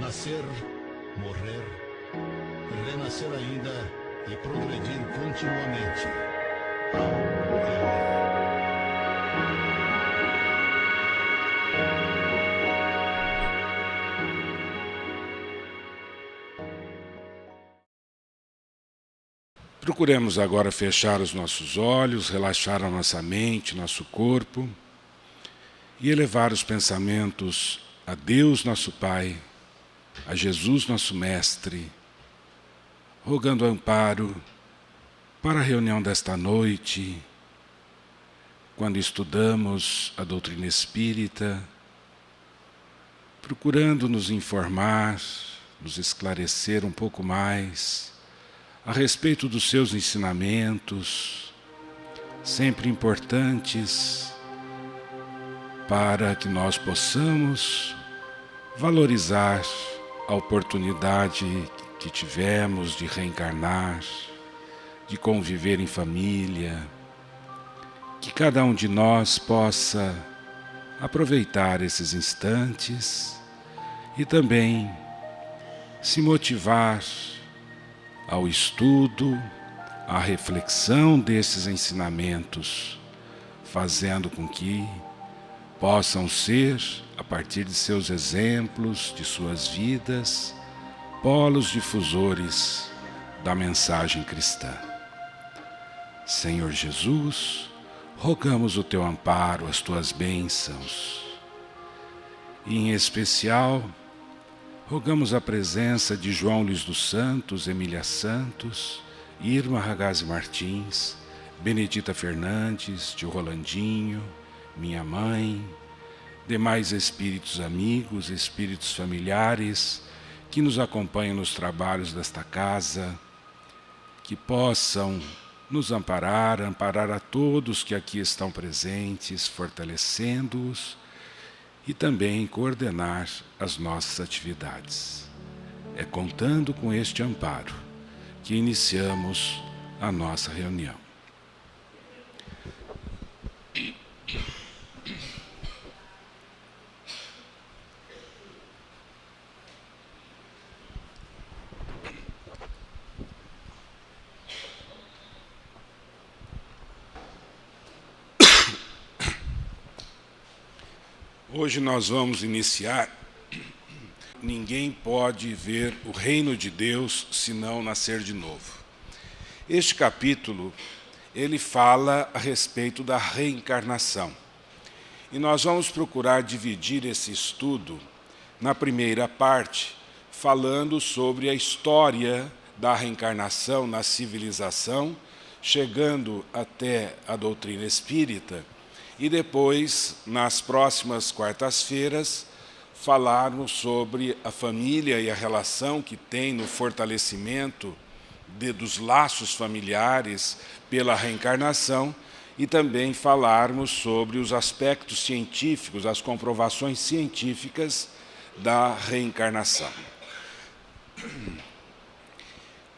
nascer, morrer, renascer ainda e progredir continuamente. Procuremos agora fechar os nossos olhos, relaxar a nossa mente, nosso corpo e elevar os pensamentos a Deus nosso Pai, a Jesus nosso Mestre, rogando amparo para a reunião desta noite, quando estudamos a doutrina espírita, procurando nos informar, nos esclarecer um pouco mais a respeito dos seus ensinamentos, sempre importantes para que nós possamos valorizar a oportunidade que tivemos de reencarnar, de conviver em família, que cada um de nós possa aproveitar esses instantes e também se motivar ao estudo, à reflexão desses ensinamentos, fazendo com que possam ser, a partir de seus exemplos, de suas vidas, polos difusores da mensagem cristã. Senhor Jesus, rogamos o teu amparo, as tuas bênçãos, e em especial rogamos a presença de João Luiz dos Santos, Emília Santos, Irma Ragazzi Martins, Benedita Fernandes, tio Rolandinho, minha mãe, demais espíritos amigos, espíritos familiares que nos acompanham nos trabalhos desta casa, que possam nos amparar a todos que aqui estão presentes, fortalecendo-os, e também coordenar as nossas atividades. É contando com este amparo que iniciamos a nossa reunião. Hoje nós vamos iniciar. Ninguém pode ver o reino de Deus se não nascer de novo. Este capítulo, ele fala a respeito da reencarnação. E nós vamos procurar dividir esse estudo na primeira parte, falando sobre a história da reencarnação na civilização, chegando até a doutrina espírita, e depois, nas próximas quartas-feiras, falarmos sobre a família e a relação que tem no fortalecimento dos laços familiares pela reencarnação, e também falarmos sobre os aspectos científicos, as comprovações científicas da reencarnação.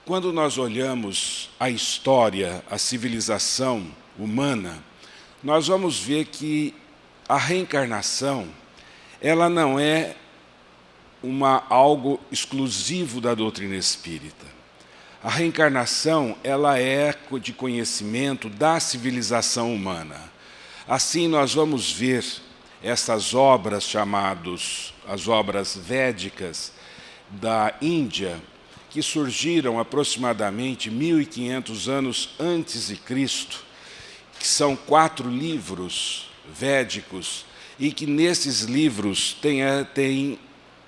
Quando nós olhamos a história, a civilização humana, nós vamos ver que a reencarnação, ela não é algo exclusivo da doutrina espírita. A reencarnação, ela é de conhecimento da civilização humana. Assim, nós vamos ver essas obras chamadas as obras védicas da Índia, que surgiram aproximadamente 1500 anos antes de Cristo, que são 4 livros védicos, e que nesses livros tem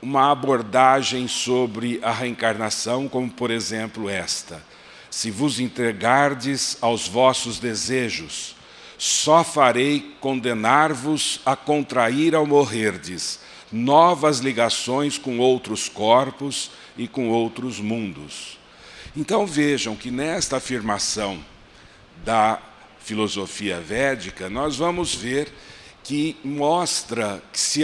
uma abordagem sobre a reencarnação, como por exemplo esta: se vos entregardes aos vossos desejos, só farei condenar-vos a contrair ao morrerdes novas ligações com outros corpos e com outros mundos. Então vejam que nesta afirmação da filosofia védica, nós vamos ver que mostra que se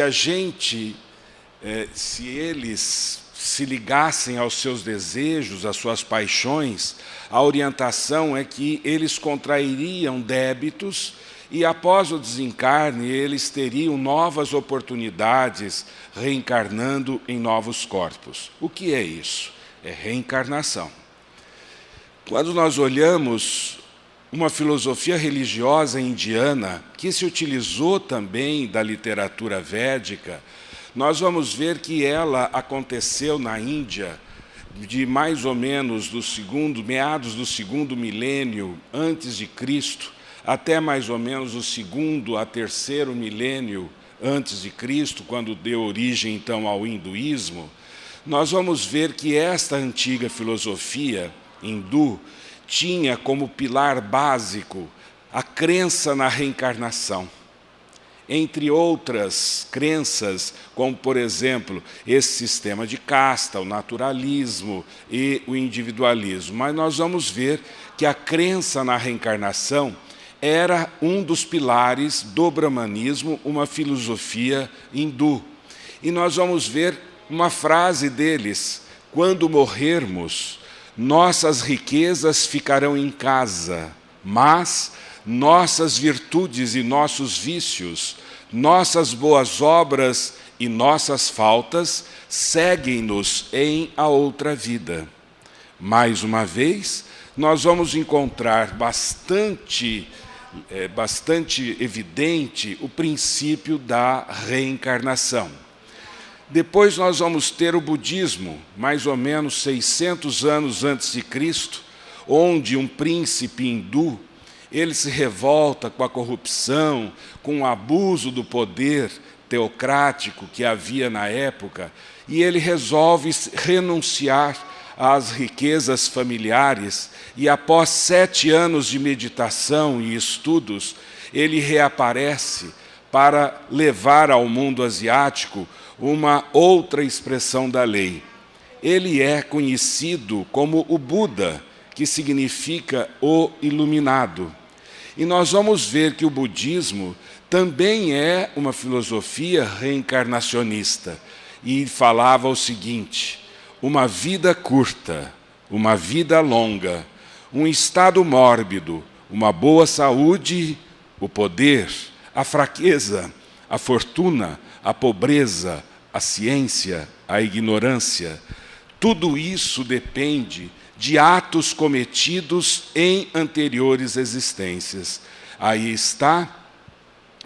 eles se ligassem aos seus desejos, às suas paixões, a orientação é que eles contrairiam débitos e após o desencarne, eles teriam novas oportunidades reencarnando em novos corpos. O que é isso? É reencarnação. Quando nós olhamos uma filosofia religiosa indiana, que se utilizou também da literatura védica, nós vamos ver que ela aconteceu na Índia de mais ou menos meados do segundo milênio antes de Cristo, até mais ou menos o segundo a terceiro milênio antes de Cristo, quando deu origem então ao hinduísmo. Nós vamos ver que esta antiga filosofia hindu tinha como pilar básico a crença na reencarnação. Entre outras crenças, como, por exemplo, esse sistema de casta, o naturalismo e o individualismo. Mas nós vamos ver que a crença na reencarnação era um dos pilares do brahmanismo, uma filosofia hindu. E nós vamos ver uma frase deles: quando morrermos, nossas riquezas ficarão em casa, mas nossas virtudes e nossos vícios, nossas boas obras e nossas faltas seguem-nos em a outra vida. Mais uma vez, nós vamos encontrar bastante evidente o princípio da reencarnação. Depois nós vamos ter o budismo, mais ou menos 600 anos antes de Cristo, onde um príncipe hindu, ele se revolta com a corrupção, com o abuso do poder teocrático que havia na época, e ele resolve renunciar às riquezas familiares, e após 7 anos de meditação e estudos, ele reaparece para levar ao mundo asiático uma outra expressão da lei. Ele é conhecido como o Buda, que significa o iluminado. E nós vamos ver que o budismo também é uma filosofia reencarnacionista. E falava o seguinte: uma vida curta, uma vida longa, um estado mórbido, uma boa saúde, o poder, a fraqueza, a fortuna, a pobreza, a ciência, a ignorância. Tudo isso depende de atos cometidos em anteriores existências. Aí está,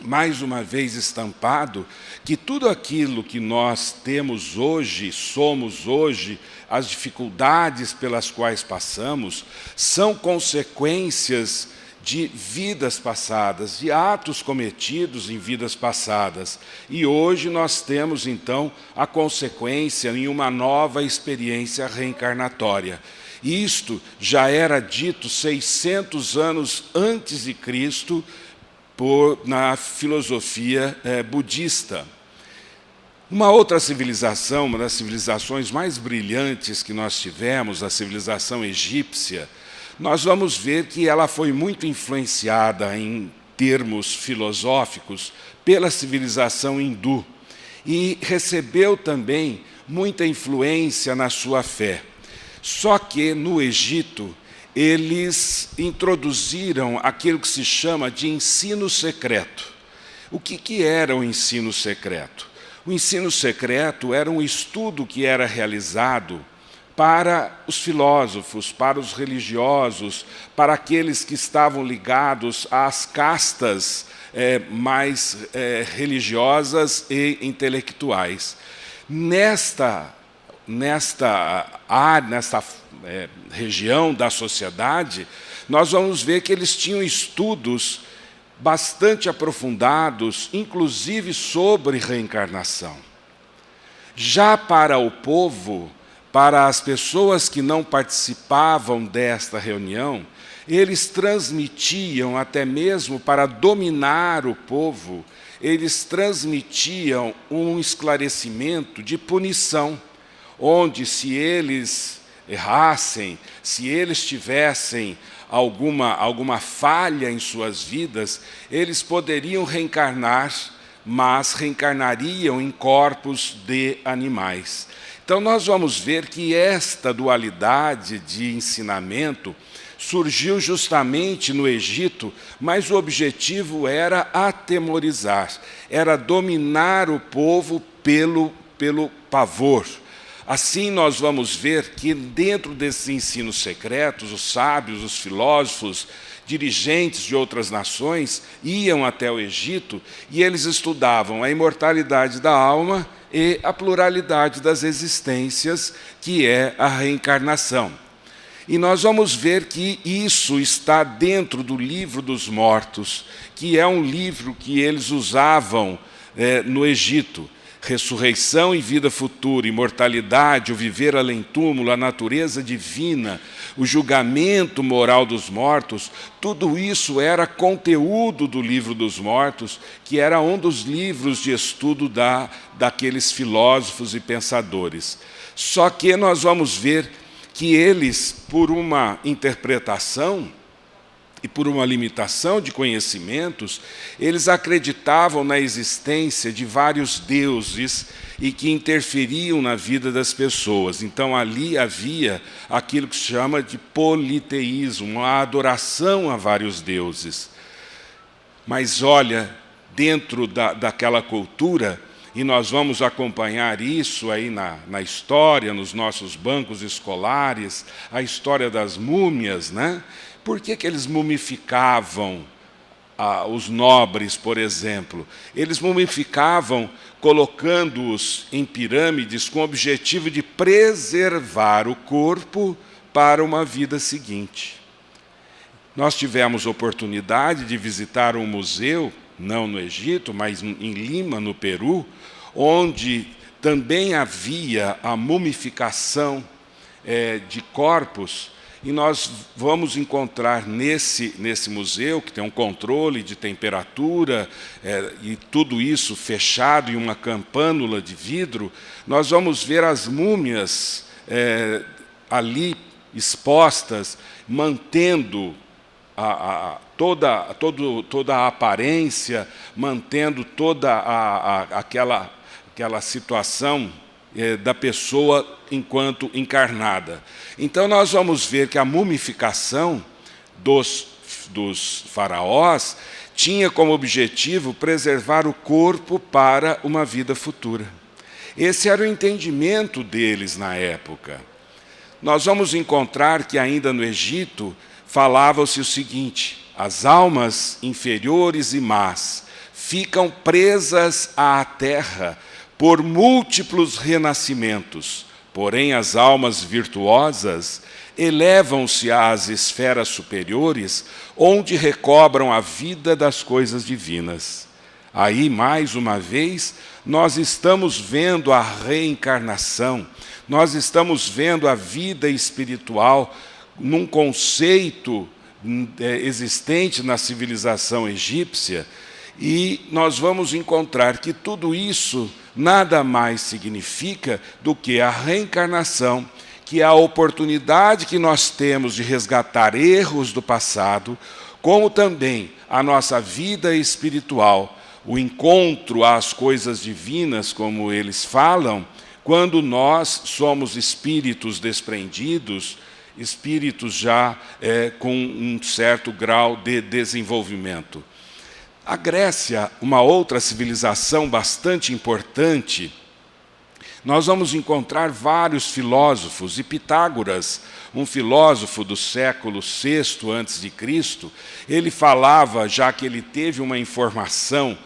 mais uma vez estampado, que tudo aquilo que nós temos hoje, somos hoje, as dificuldades pelas quais passamos, são consequências de vidas passadas, de atos cometidos em vidas passadas. E hoje nós temos, então, a consequência em uma nova experiência reencarnatória. Isto já era dito 600 anos antes de Cristo na filosofia budista. Uma outra civilização, uma das civilizações mais brilhantes que nós tivemos, a civilização egípcia, nós vamos ver que ela foi muito influenciada em termos filosóficos pela civilização hindu e recebeu também muita influência na sua fé. Só que no Egito eles introduziram aquilo que se chama de ensino secreto. O que era o ensino secreto? O ensino secreto era um estudo que era realizado para os filósofos, para os religiosos, para aqueles que estavam ligados às castas mais religiosas e intelectuais. Nesta região da sociedade, nós vamos ver que eles tinham estudos bastante aprofundados, inclusive sobre reencarnação. Já para o povo, para as pessoas que não participavam desta reunião, eles transmitiam, até mesmo para dominar o povo, eles transmitiam um esclarecimento de punição, onde se eles errassem, se eles tivessem alguma falha em suas vidas, eles poderiam reencarnar, mas reencarnariam em corpos de animais. Então nós vamos ver que esta dualidade de ensinamento surgiu justamente no Egito, mas o objetivo era atemorizar, era dominar o povo pelo pavor. Assim nós vamos ver que dentro desses ensinos secretos, os sábios, os filósofos, dirigentes de outras nações iam até o Egito e eles estudavam a imortalidade da alma e a pluralidade das existências, que é a reencarnação. E nós vamos ver que isso está dentro do livro dos mortos, que é um livro que eles usavam no Egito. Ressurreição e vida futura, imortalidade, o viver além-túmulo, a natureza divina, o julgamento moral dos mortos, tudo isso era conteúdo do livro dos mortos, que era um dos livros de estudo daqueles filósofos e pensadores. Só que nós vamos ver que eles, por uma interpretação e por uma limitação de conhecimentos, eles acreditavam na existência de vários deuses e que interferiam na vida das pessoas. Então ali havia aquilo que se chama de politeísmo, uma adoração a vários deuses. Mas olha, dentro daquela cultura, e nós vamos acompanhar isso aí na história, nos nossos bancos escolares, a história das múmias, né? Por que eles mumificavam os nobres, por exemplo? Eles mumificavam colocando-os em pirâmides com o objetivo de preservar o corpo para uma vida seguinte. Nós tivemos oportunidade de visitar um museu, não no Egito, mas em Lima, no Peru, onde também havia a mumificação de corpos. E nós vamos encontrar nesse museu, que tem um controle de temperatura, e tudo isso fechado em uma campânula de vidro, nós vamos ver as múmias ali expostas, mantendo toda a aparência, mantendo toda aquela situação da pessoa enquanto encarnada. Então nós vamos ver que a mumificação dos faraós tinha como objetivo preservar o corpo para uma vida futura. Esse era o entendimento deles na época. Nós vamos encontrar que ainda no Egito falava-se o seguinte: as almas inferiores e más ficam presas à terra por múltiplos renascimentos, porém as almas virtuosas elevam-se às esferas superiores, onde recobram a vida das coisas divinas. Aí, mais uma vez, nós estamos vendo a reencarnação, nós estamos vendo a vida espiritual num conceito existente na civilização egípcia, e nós vamos encontrar que tudo isso nada mais significa do que a reencarnação, que é a oportunidade que nós temos de resgatar erros do passado, como também a nossa vida espiritual, o encontro às coisas divinas, como eles falam, quando nós somos espíritos desprendidos, espíritos já com um certo grau de desenvolvimento. A Grécia, uma outra civilização bastante importante, nós vamos encontrar vários filósofos, e Pitágoras, um filósofo do século VI a.C., ele falava, já que ele teve uma informação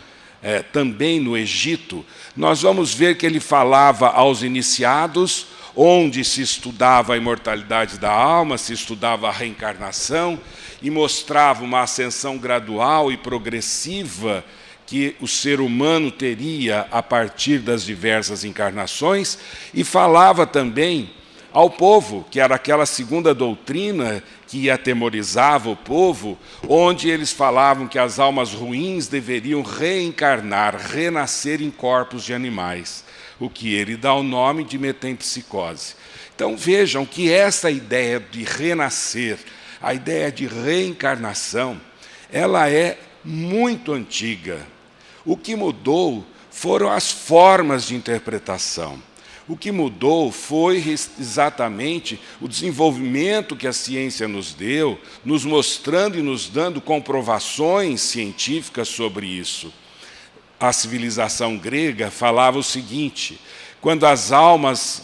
também no Egito, nós vamos ver que ele falava aos iniciados, onde se estudava a imortalidade da alma, se estudava a reencarnação, e mostrava uma ascensão gradual e progressiva que o ser humano teria a partir das diversas encarnações, e falava também ao povo, que era aquela segunda doutrina que atemorizava o povo, onde eles falavam que as almas ruins deveriam reencarnar, renascer em corpos de animais, o que ele dá o nome de metempsicose. Então vejam que essa ideia de renascer, a ideia de reencarnação, ela é muito antiga. O que mudou foram as formas de interpretação. O que mudou foi exatamente o desenvolvimento que a ciência nos deu, nos mostrando e nos dando comprovações científicas sobre isso. A civilização grega falava o seguinte: quando as almas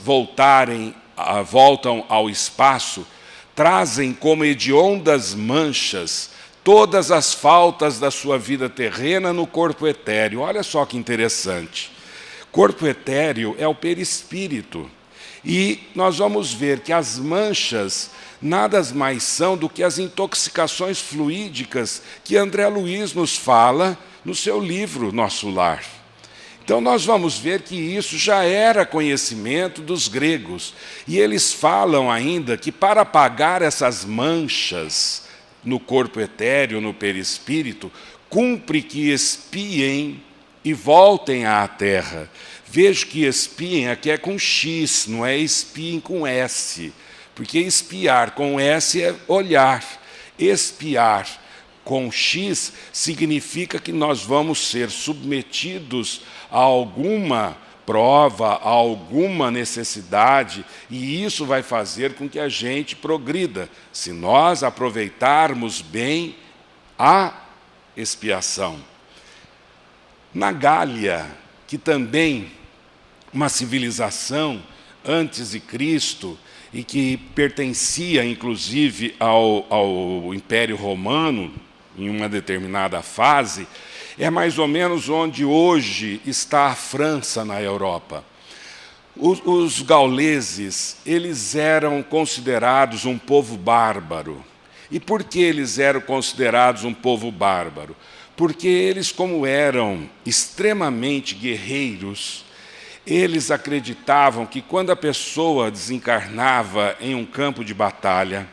voltam ao espaço, trazem como hediondas manchas todas as faltas da sua vida terrena no corpo etéreo. Olha só que interessante. Corpo etéreo é o perispírito. E nós vamos ver que as manchas nada mais são do que as intoxicações fluídicas que André Luiz nos fala no seu livro Nosso Lar. Então nós vamos ver que isso já era conhecimento dos gregos. E eles falam ainda que para apagar essas manchas no corpo etéreo, no perispírito, cumpre que expiem e voltem à terra. Vejo que expiem aqui é com X, não é espiem com S, porque espiar com S é olhar. Espiar com X significa que nós vamos ser submetidos a alguma prova, a alguma necessidade, e isso vai fazer com que a gente progrida, se nós aproveitarmos bem a expiação. Na Gália, que também uma civilização antes de Cristo e que pertencia inclusive ao Império Romano em uma determinada fase, é mais ou menos onde hoje está a França na Europa. Os gauleses, eles eram considerados um povo bárbaro. E por que eles eram considerados um povo bárbaro? Porque eles, como eram extremamente guerreiros, eles acreditavam que quando a pessoa desencarnava em um campo de batalha,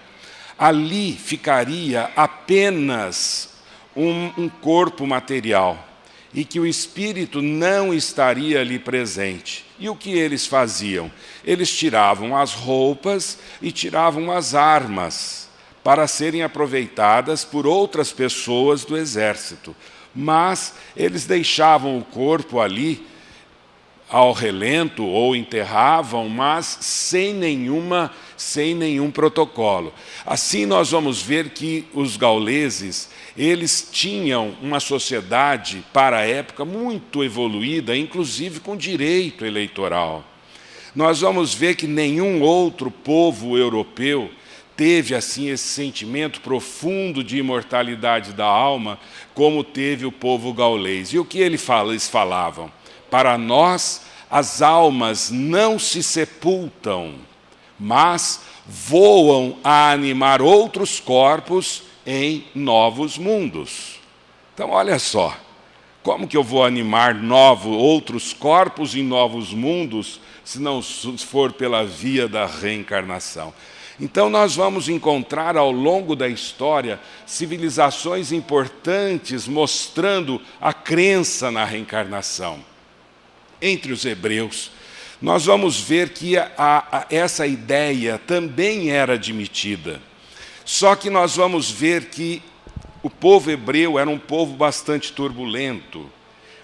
ali ficaria apenas um corpo material e que o espírito não estaria ali presente. E o que eles faziam? Eles tiravam as roupas e tiravam as armas para serem aproveitadas por outras pessoas do exército. Mas eles deixavam o corpo ali ao relento ou enterravam, mas sem nenhum protocolo. Assim nós vamos ver que os gauleses, eles tinham uma sociedade para a época muito evoluída, inclusive com direito eleitoral. Nós vamos ver que nenhum outro povo europeu teve assim esse sentimento profundo de imortalidade da alma como teve o povo gaulês. E o que eles falavam? Para nós, as almas não se sepultam, mas voam a animar outros corpos em novos mundos. Então, olha só, como que eu vou animar outros corpos em novos mundos, se não for pela via da reencarnação? Então, nós vamos encontrar ao longo da história civilizações importantes mostrando a crença na reencarnação. Entre os hebreus, nós vamos ver que essa ideia também era admitida. Só que nós vamos ver que o povo hebreu era um povo bastante turbulento,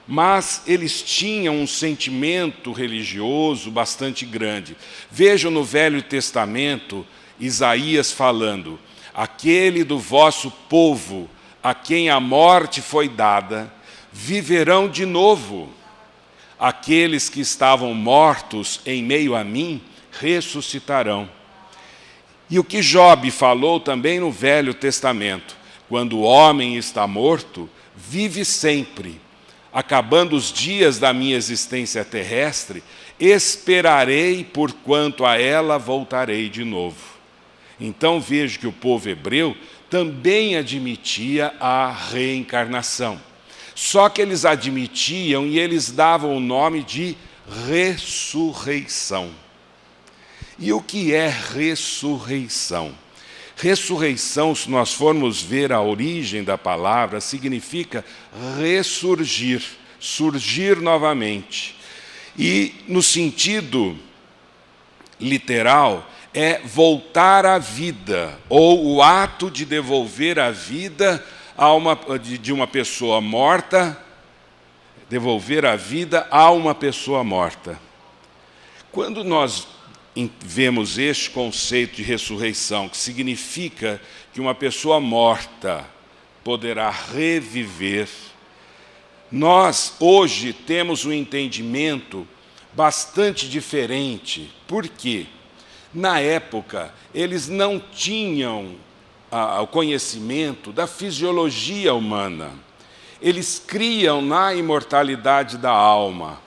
mas eles tinham um sentimento religioso bastante grande. Vejam no Velho Testamento, Isaías falando: aquele do vosso povo, a quem a morte foi dada, viverão de novo. Aqueles que estavam mortos em meio a mim, ressuscitarão. E o que Jobe falou também no Velho Testamento: quando o homem está morto, vive sempre. Acabando os dias da minha existência terrestre, esperarei, porquanto a ela voltarei de novo. Então vejo que o povo hebreu também admitia a reencarnação. Só que eles admitiam e eles davam o nome de ressurreição. E o que é ressurreição? Ressurreição, se nós formos ver a origem da palavra, significa ressurgir, surgir novamente. E no sentido literal, é voltar à vida, ou o ato de devolver a vida de uma pessoa morta, devolver a vida a uma pessoa morta. Quando nós vemos este conceito de ressurreição, que significa que uma pessoa morta poderá reviver, nós hoje temos um entendimento bastante diferente. Por quê? Na época, eles não tinham o conhecimento da fisiologia humana. Eles criam na imortalidade da alma.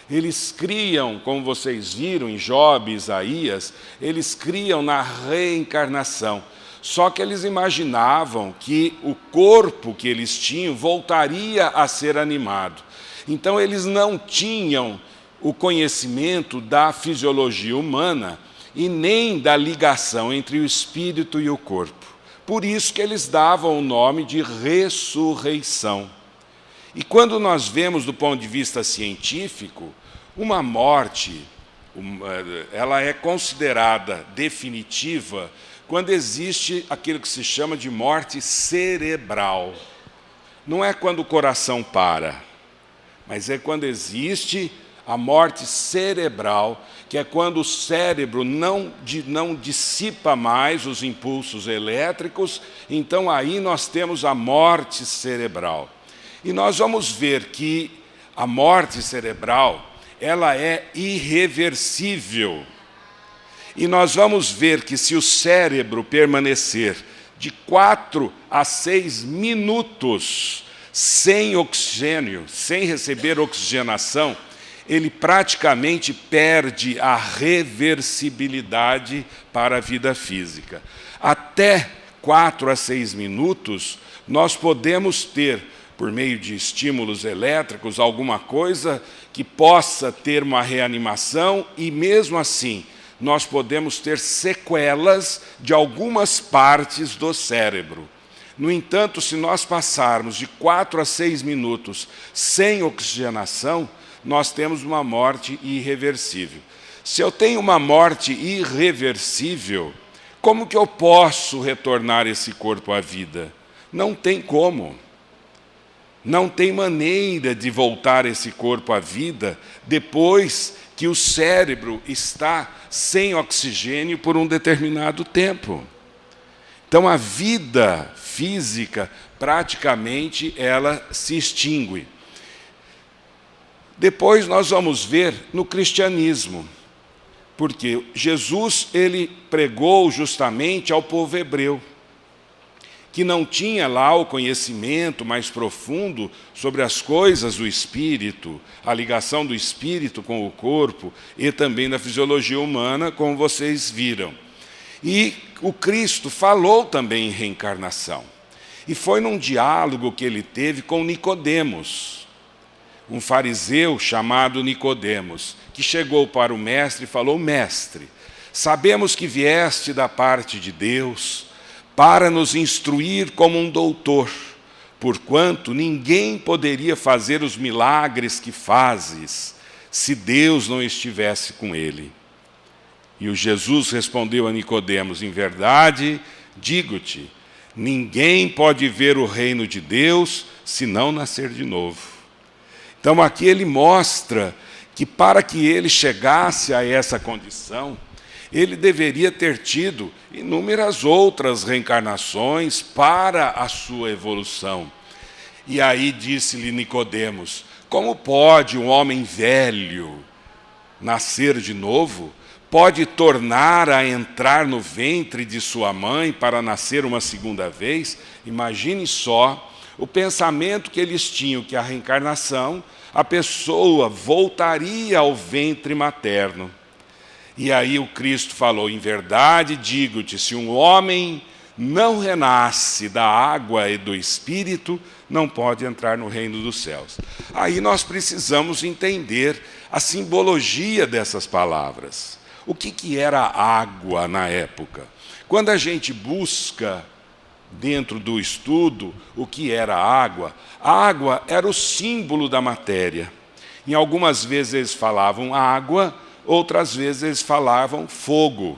Eles criam, como vocês viram em Job e Isaías, eles criam na reencarnação. Só que eles imaginavam que o corpo que eles tinham voltaria a ser animado. Então eles não tinham o conhecimento da fisiologia humana e nem da ligação entre o espírito e o corpo. Por isso que eles davam o nome de ressurreição. E quando nós vemos do ponto de vista científico, uma morte, ela é considerada definitiva quando existe aquilo que se chama de morte cerebral. Não é quando o coração para, mas é quando existe a morte cerebral, que é quando o cérebro não dissipa mais os impulsos elétricos, então aí nós temos a morte cerebral. E nós vamos ver que a morte cerebral, ela é irreversível. E nós vamos ver que se o cérebro permanecer de 4 a 6 minutos sem oxigênio, sem receber oxigenação, ele praticamente perde a reversibilidade para a vida física. Até 4 a 6 minutos, nós podemos ter, por meio de estímulos elétricos, alguma coisa que possa ter uma reanimação e, mesmo assim, nós podemos ter sequelas de algumas partes do cérebro. No entanto, se nós passarmos de 4 a 6 minutos sem oxigenação, nós temos uma morte irreversível. Se eu tenho uma morte irreversível, como que eu posso retornar esse corpo à vida? Não tem como. Não tem maneira de voltar esse corpo à vida depois que o cérebro está sem oxigênio por um determinado tempo. Então, a vida física, praticamente, ela se extingue. Depois nós vamos ver no cristianismo, porque Jesus ele pregou justamente ao povo hebreu, que não tinha lá o conhecimento mais profundo sobre as coisas do espírito, a ligação do espírito com o corpo e também da fisiologia humana, como vocês viram. E o Cristo falou também em reencarnação. E foi num diálogo que ele teve com Nicodemos, um fariseu chamado Nicodemos, que chegou para o mestre e falou: Mestre, sabemos que vieste da parte de Deus para nos instruir como um doutor, porquanto ninguém poderia fazer os milagres que fazes se Deus não estivesse com ele. E o Jesus respondeu a Nicodemos: Em verdade, digo-te, ninguém pode ver o reino de Deus se não nascer de novo. Então aqui ele mostra que para que ele chegasse a essa condição, ele deveria ter tido inúmeras outras reencarnações para a sua evolução. E aí disse-lhe Nicodemos: como pode um homem velho nascer de novo? Pode tornar a entrar no ventre de sua mãe para nascer uma segunda vez? Imagine só o pensamento que eles tinham, que a reencarnação, a pessoa voltaria ao ventre materno. E aí o Cristo falou: em verdade digo-te, se um homem não renasce da água e do Espírito, não pode entrar no reino dos céus. Aí nós precisamos entender a simbologia dessas palavras. O que era água na época? Quando a gente busca dentro do estudo o que era água, a água era o símbolo da matéria. Em algumas vezes eles falavam água, outras vezes eles falavam fogo,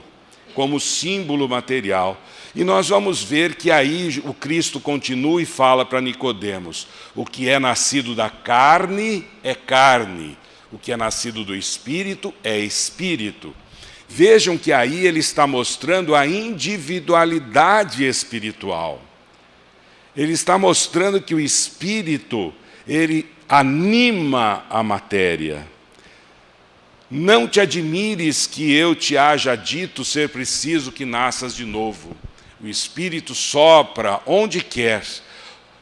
como símbolo material. E nós vamos ver que aí o Cristo continua e fala para Nicodemos: o que é nascido da carne é carne, O que é nascido do Espírito é Espírito. Vejam que aí ele está mostrando a individualidade espiritual. Ele está mostrando que o Espírito, ele anima a matéria. Não te admires que eu te haja dito ser preciso que nasças de novo. O Espírito sopra onde quer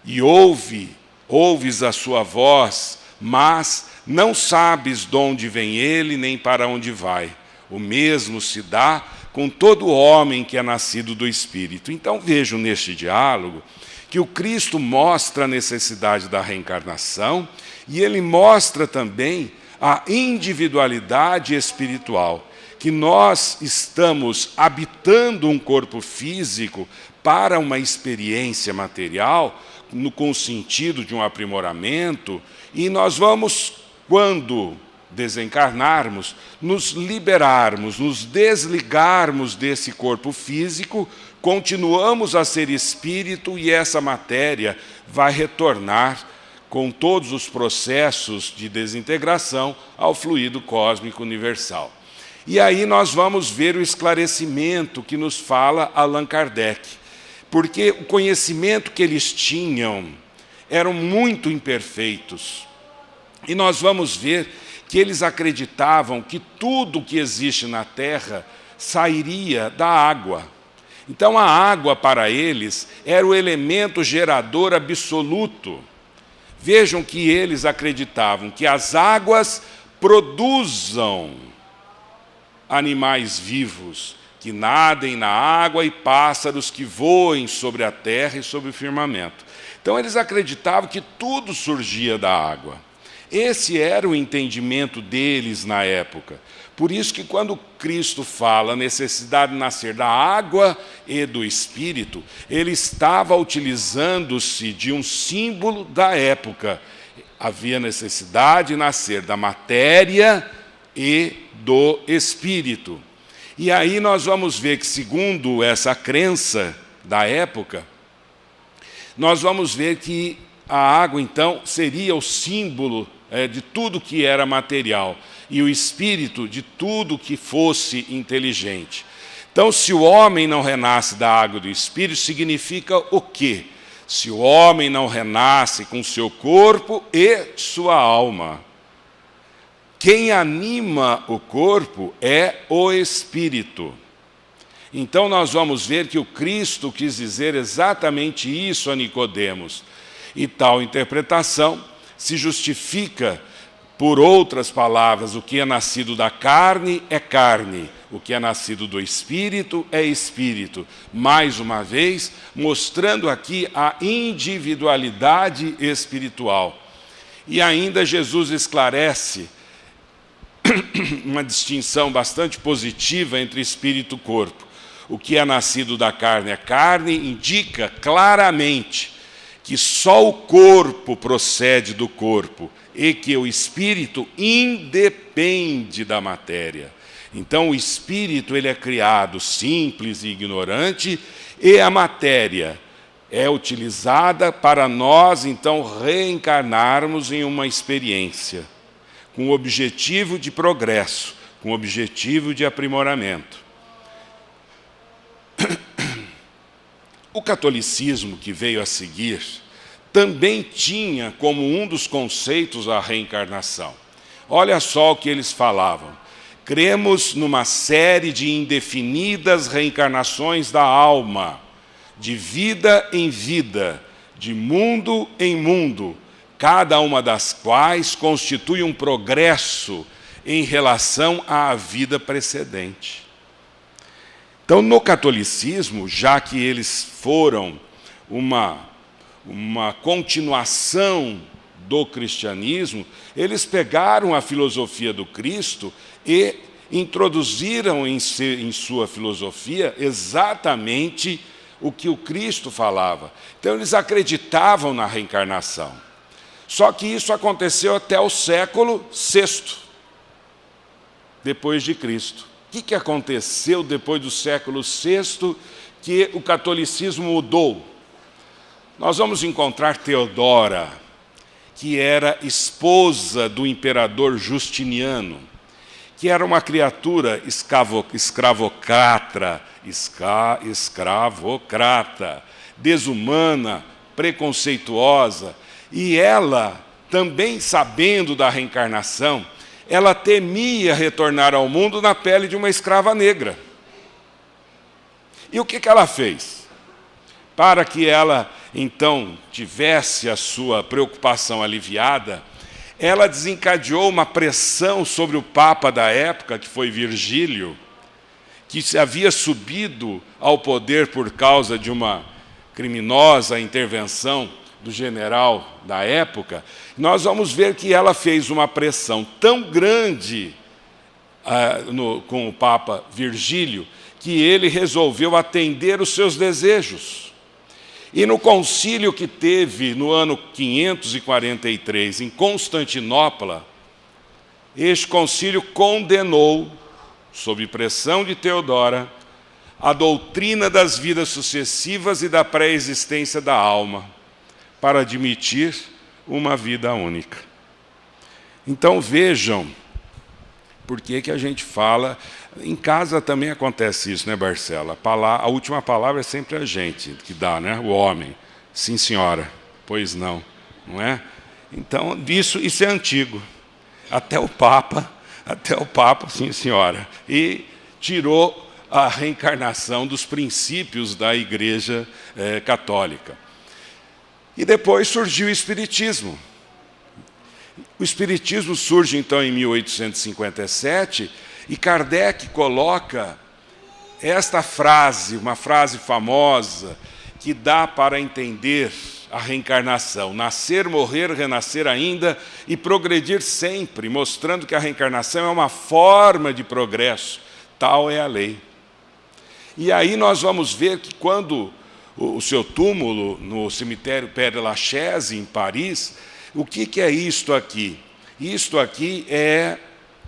e ouves a sua voz, mas não sabes de onde vem ele nem para onde vai. O mesmo se dá com todo homem que é nascido do Espírito. Então vejam neste diálogo que o Cristo mostra a necessidade da reencarnação e ele mostra também a individualidade espiritual, que nós estamos habitando um corpo físico para uma experiência material, com o sentido de um aprimoramento, e nós vamos, quando desencarnarmos, nos liberarmos, nos desligarmos desse corpo físico, continuamos a ser espírito e essa matéria vai retornar com todos os processos de desintegração ao fluido cósmico universal. E aí nós vamos ver o esclarecimento que nos fala Allan Kardec, porque o conhecimento que eles tinham eram muito imperfeitos. E nós vamos ver que eles acreditavam que tudo que existe na Terra sairia da água. Então a água para eles era o elemento gerador absoluto. Vejam que eles acreditavam que as águas produzam animais vivos, que nadem na água e pássaros que voem sobre a terra e sobre o firmamento. Então eles acreditavam que tudo surgia da água. Esse era o entendimento deles na época. Por isso que quando Cristo fala a necessidade de nascer da água e do Espírito, ele estava utilizando-se de um símbolo da época. Havia necessidade de nascer da matéria e do Espírito. E aí nós vamos ver que, segundo essa crença da época, nós vamos ver que a água, então, seria o símbolo de tudo que era material e o Espírito de tudo que fosse inteligente. Então, se o homem não renasce da água e do Espírito, significa o quê? Se o homem não renasce com seu corpo e sua alma. Quem anima o corpo é o Espírito. Então nós vamos ver que o Cristo quis dizer exatamente isso a Nicodemos. E tal interpretação se justifica por outras palavras: o que é nascido da carne é carne, o que é nascido do Espírito é Espírito. Mais uma vez, mostrando aqui a individualidade espiritual. E ainda Jesus esclarece uma distinção bastante positiva entre espírito e corpo. O que é nascido da carne é carne, indica claramente que só o corpo procede do corpo e que o espírito independe da matéria. Então o espírito ele é criado simples e ignorante e a matéria é utilizada para nós então reencarnarmos em uma experiência com o objetivo de progresso, com o objetivo de aprimoramento. O catolicismo que veio a seguir também tinha como um dos conceitos a reencarnação. Olha só o que eles falavam: cremos numa série de indefinidas reencarnações da alma, de vida em vida, de mundo em mundo, cada uma das quais constitui um progresso em relação à vida precedente. Então, no catolicismo, já que eles foram uma continuação do cristianismo, eles pegaram a filosofia do Cristo e introduziram em sua filosofia exatamente o que o Cristo falava. Então, eles acreditavam na reencarnação. Só que isso aconteceu até o século VI, depois de Cristo. O que aconteceu depois do século VI que o catolicismo mudou? Nós vamos encontrar Teodora, que era esposa do imperador Justiniano, que era uma criatura escravocrata, desumana, preconceituosa, e ela, também sabendo da reencarnação, ela temia retornar ao mundo na pele de uma escrava negra. E o que ela fez? Para que ela, então, tivesse a sua preocupação aliviada, ela desencadeou uma pressão sobre o Papa da época, que foi Virgílio, que havia subido ao poder por causa de uma criminosa intervenção do general da época. Nós vamos ver que ela fez uma pressão tão grande com o Papa Virgílio, que ele resolveu atender os seus desejos. E no concílio que teve no ano 543, em Constantinopla, este concílio condenou, sob pressão de Teodora, a doutrina das vidas sucessivas e da pré-existência da alma, para admitir uma vida única. Então vejam, por que a gente fala... Em casa também acontece isso, né, Barcela? A última palavra é sempre a gente que dá, né? O homem. Sim, senhora. Pois não. Não é? Então, isso é antigo. Até o Papa, sim, senhora. E tirou a reencarnação dos princípios da Igreja Católica. E depois surgiu o Espiritismo. O Espiritismo surge, então, em 1857, e Kardec coloca esta frase, uma frase famosa, que dá para entender a reencarnação: nascer, morrer, renascer ainda e progredir sempre, mostrando que a reencarnação é uma forma de progresso, tal é a lei. E aí nós vamos ver que quando o seu túmulo no cemitério Père Lachaise, em Paris, o que é isto aqui? Isto aqui é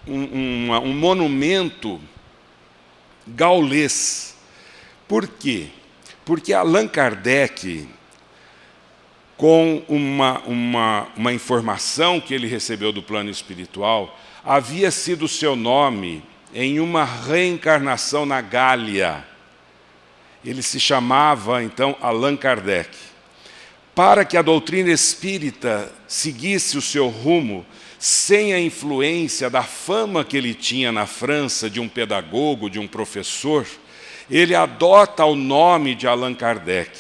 um monumento gaulês. Por quê? Porque Allan Kardec, com uma informação que ele recebeu do plano espiritual, havia sido seu nome em uma reencarnação na Gália. Ele se chamava, então, Allan Kardec. Para que a doutrina espírita seguisse o seu rumo, sem a influência da fama que ele tinha na França, de um pedagogo, de um professor, ele adota o nome de Allan Kardec.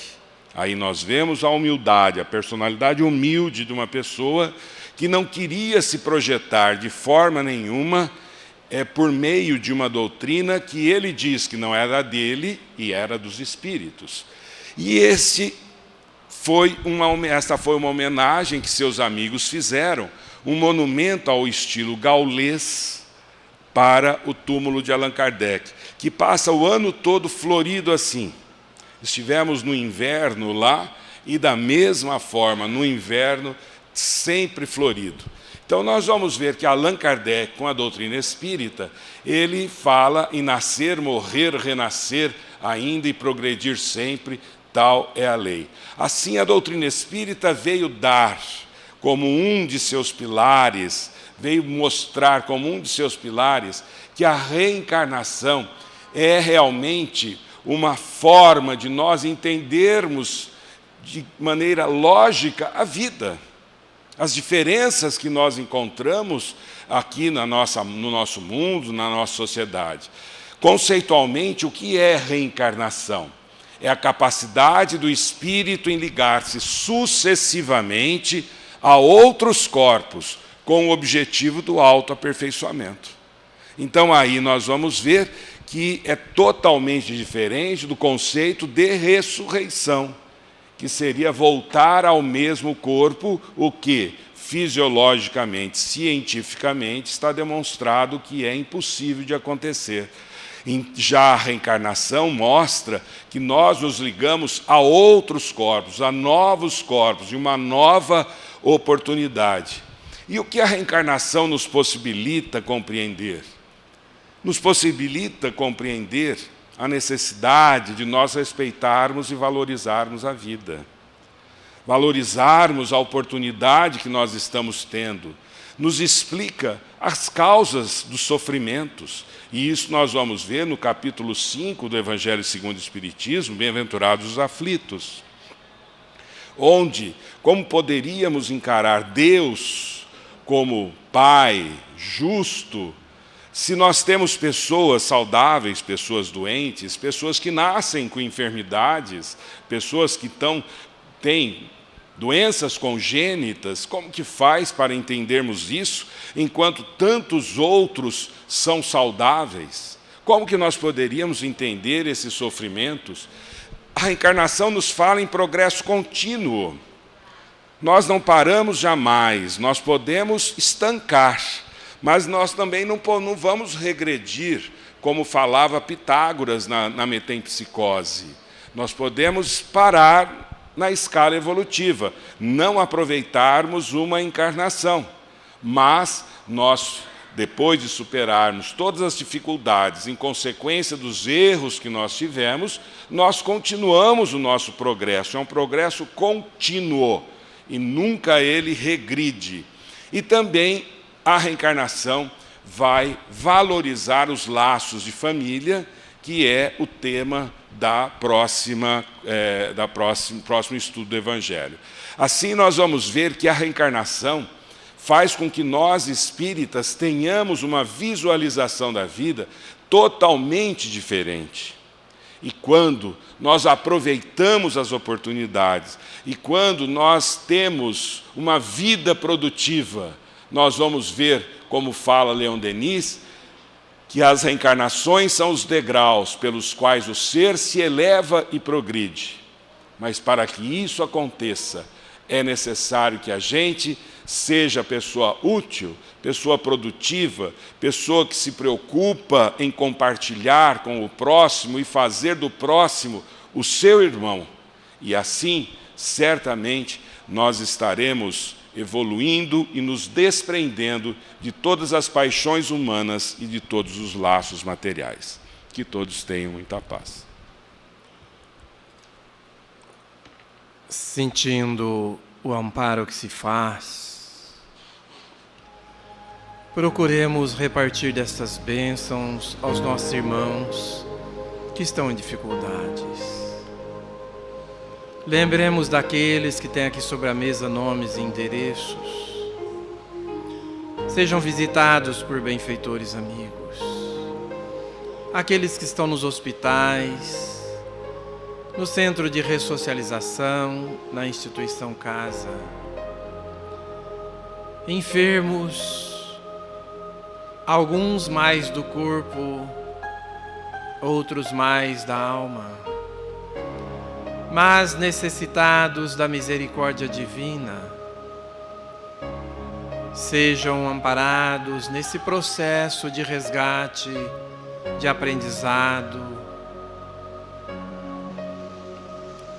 Aí nós vemos a humildade, a personalidade humilde de uma pessoa que não queria se projetar de forma nenhuma por meio de uma doutrina que ele diz que não era dele e era dos espíritos. E essa foi uma homenagem que seus amigos fizeram, um monumento ao estilo gaulês para o túmulo de Allan Kardec, que passa o ano todo florido assim. Estivemos no inverno lá e da mesma forma, no inverno, sempre florido. Então nós vamos ver que Allan Kardec, com a doutrina espírita, ele fala em nascer, morrer, renascer ainda e progredir sempre, tal é a lei. Assim a doutrina espírita veio dar como um de seus pilares, veio mostrar como um de seus pilares que a reencarnação é realmente uma forma de nós entendermos de maneira lógica a vida. As diferenças que nós encontramos aqui no nosso mundo, na nossa sociedade. Conceitualmente, o que é reencarnação? É a capacidade do espírito em ligar-se sucessivamente a outros corpos, com o objetivo do autoaperfeiçoamento. Então aí nós vamos ver que é totalmente diferente do conceito de ressurreição, que seria voltar ao mesmo corpo, o que fisiologicamente, cientificamente, está demonstrado que é impossível de acontecer. Já a reencarnação mostra que nós nos ligamos a outros corpos, a novos corpos, de uma nova oportunidade. E o que a reencarnação nos possibilita compreender? Nos possibilita compreender a necessidade de nós respeitarmos e valorizarmos a vida. valorizarmos a oportunidade que nós estamos tendo, nos explica as causas dos sofrimentos. E isso nós vamos ver no capítulo 5 do Evangelho segundo o Espiritismo, Bem-aventurados os aflitos, onde, como poderíamos encarar Deus como Pai justo, se nós temos pessoas saudáveis, pessoas doentes, pessoas que nascem com enfermidades, pessoas que têm doenças congênitas, como que faz para entendermos isso, enquanto tantos outros são saudáveis? Como que nós poderíamos entender esses sofrimentos? A reencarnação nos fala em progresso contínuo. Nós não paramos jamais, nós podemos estancar, mas nós também não vamos regredir, como falava Pitágoras na metempsicose. Nós podemos parar na escala evolutiva, não aproveitarmos uma encarnação, mas nós, depois de superarmos todas as dificuldades em consequência dos erros que nós tivemos, nós continuamos o nosso progresso, é um progresso contínuo e nunca ele regride. E também a reencarnação vai valorizar os laços de família, que é o tema próximo estudo do Evangelho. Assim, nós vamos ver que a reencarnação faz com que nós, espíritas, tenhamos uma visualização da vida totalmente diferente. E quando nós aproveitamos as oportunidades, e quando nós temos uma vida produtiva, nós vamos ver, como fala Leon Denis, que as reencarnações são os degraus pelos quais o ser se eleva e progride. Mas para que isso aconteça, é necessário que a gente seja pessoa útil, pessoa produtiva, pessoa que se preocupa em compartilhar com o próximo e fazer do próximo o seu irmão. E assim, certamente, nós estaremos evoluindo e nos desprendendo de todas as paixões humanas e de todos os laços materiais. Que todos tenham muita paz. Sentindo o amparo que se faz, procuremos repartir destas bênçãos aos nossos irmãos que estão em dificuldades. Lembremos daqueles que têm aqui sobre a mesa nomes e endereços. Sejam visitados por benfeitores amigos. Aqueles que estão nos hospitais, no centro de ressocialização, na instituição casa. Enfermos, alguns mais do corpo, outros mais da alma, mas necessitados da misericórdia divina, sejam amparados nesse processo de resgate, de aprendizado.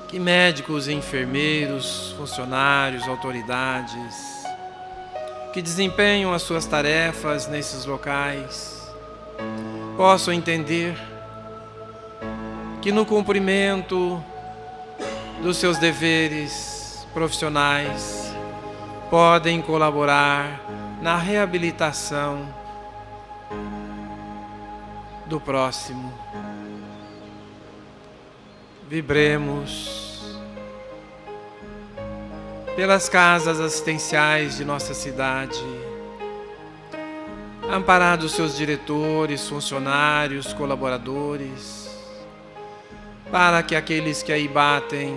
Que médicos e enfermeiros, funcionários, autoridades, que desempenham as suas tarefas nesses locais, possam entender que no cumprimento dos seus deveres profissionais, podem colaborar na reabilitação do próximo. Vibremos pelas casas assistenciais de nossa cidade, amparados seus diretores, funcionários, colaboradores, para que aqueles que aí batem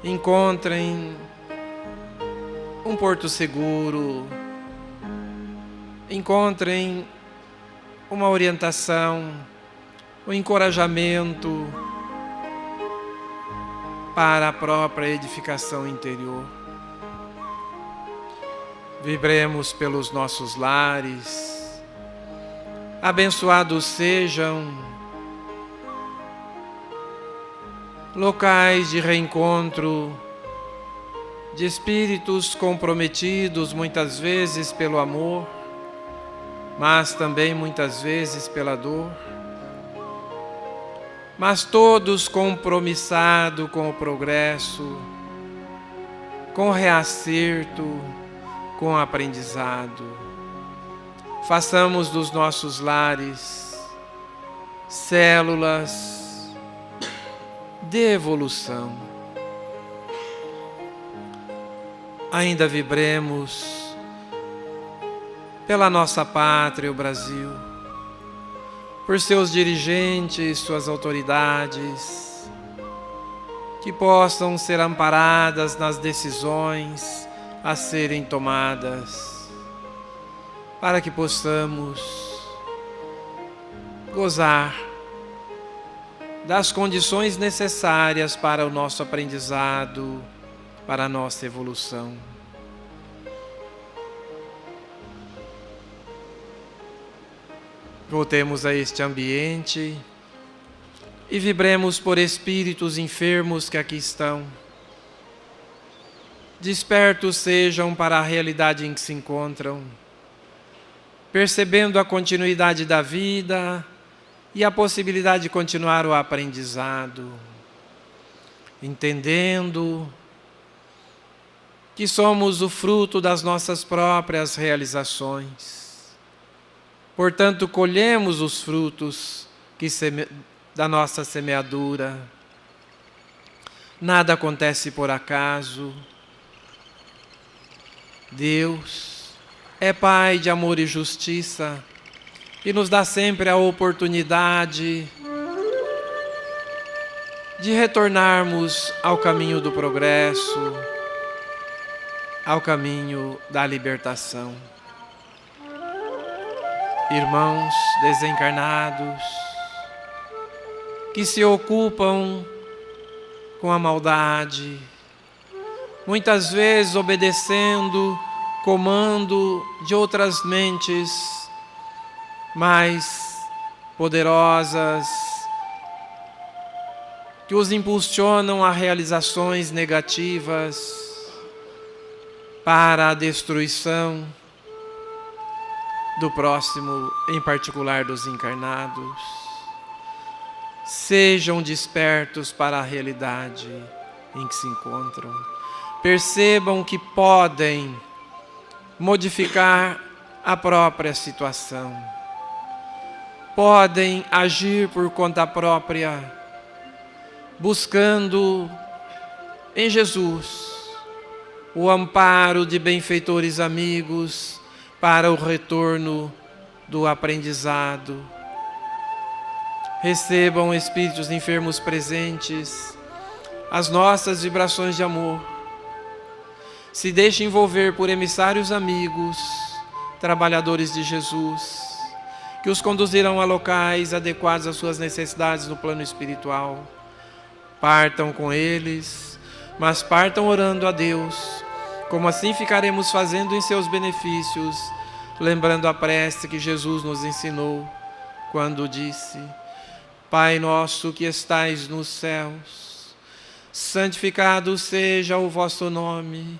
encontrem um porto seguro, encontrem uma orientação, um encorajamento para a própria edificação interior. Vibremos pelos nossos lares, abençoados sejam locais de reencontro de espíritos comprometidos muitas vezes pelo amor, mas também muitas vezes pela dor, mas todos compromissados com o progresso, com reacerto, com aprendizado. Façamos dos nossos lares células de evolução. Ainda vibremos pela nossa pátria, o Brasil, por seus dirigentes, suas autoridades, que possam ser amparadas nas decisões a serem tomadas, para que possamos gozar das condições necessárias para o nosso aprendizado, para a nossa evolução. Voltemos a este ambiente e vibremos por espíritos enfermos que aqui estão. Despertos sejam para a realidade em que se encontram, percebendo a continuidade da vida e a possibilidade de continuar o aprendizado, entendendo que somos o fruto das nossas próprias realizações. Portanto, colhemos os frutos da nossa semeadura. Nada acontece por acaso. Deus é Pai de amor e justiça e nos dá sempre a oportunidade de retornarmos ao caminho do progresso, ao caminho da libertação. Irmãos desencarnados que se ocupam com a maldade, muitas vezes obedecendo comando de outras mentes mais poderosas, que os impulsionam a realizações negativas para a destruição do próximo, em particular dos encarnados. Sejam despertos para a realidade em que se encontram. Percebam que podem modificar a própria situação. Podem agir por conta própria, buscando em Jesus o amparo de benfeitores amigos para o retorno do aprendizado. Recebam, espíritos enfermos presentes, as nossas vibrações de amor. Se deixem envolver por emissários amigos, trabalhadores de Jesus, que os conduzirão a locais adequados às suas necessidades no plano espiritual. Partam com eles, mas partam orando a Deus, como assim ficaremos fazendo em seus benefícios, lembrando a prece que Jesus nos ensinou, quando disse: Pai nosso que estais nos céus, santificado seja o vosso nome,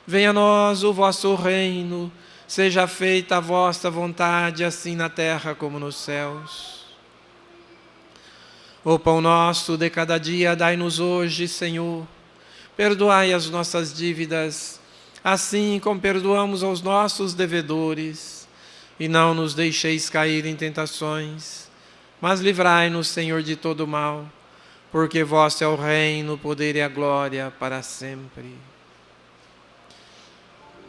venha a nós o vosso reino, seja feita a vossa vontade, assim na terra como nos céus. O pão nosso de cada dia dai-nos hoje, Senhor. Perdoai as nossas dívidas, assim como perdoamos aos nossos devedores. E não nos deixeis cair em tentações, mas livrai-nos, Senhor, de todo mal, porque vosso é o reino, o poder e a glória para sempre.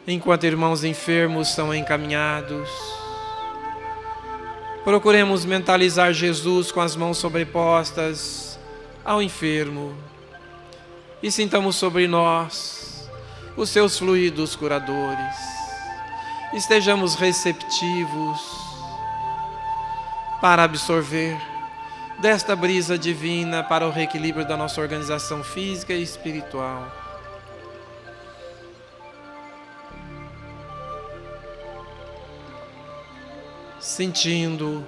Enquanto irmãos enfermos são encaminhados, procuremos mentalizar Jesus com as mãos sobrepostas ao enfermo e sintamos sobre nós os seus fluidos curadores. Estejamos receptivos para absorver desta brisa divina para o reequilíbrio da nossa organização física e espiritual. Sentindo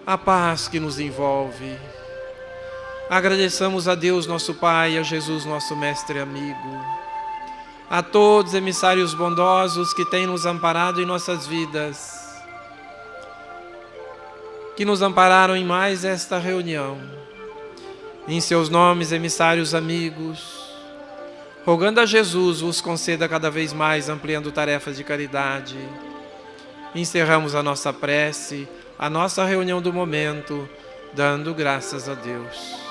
a paz que nos envolve, agradeçamos a Deus nosso Pai, a Jesus nosso Mestre amigo, a todos os emissários bondosos que têm nos amparado em nossas vidas, que nos ampararam em mais esta reunião. Em seus nomes, emissários amigos, rogando a Jesus vos conceda cada vez mais, ampliando tarefas de caridade. Encerramos a nossa prece, a nossa reunião do momento, dando graças a Deus.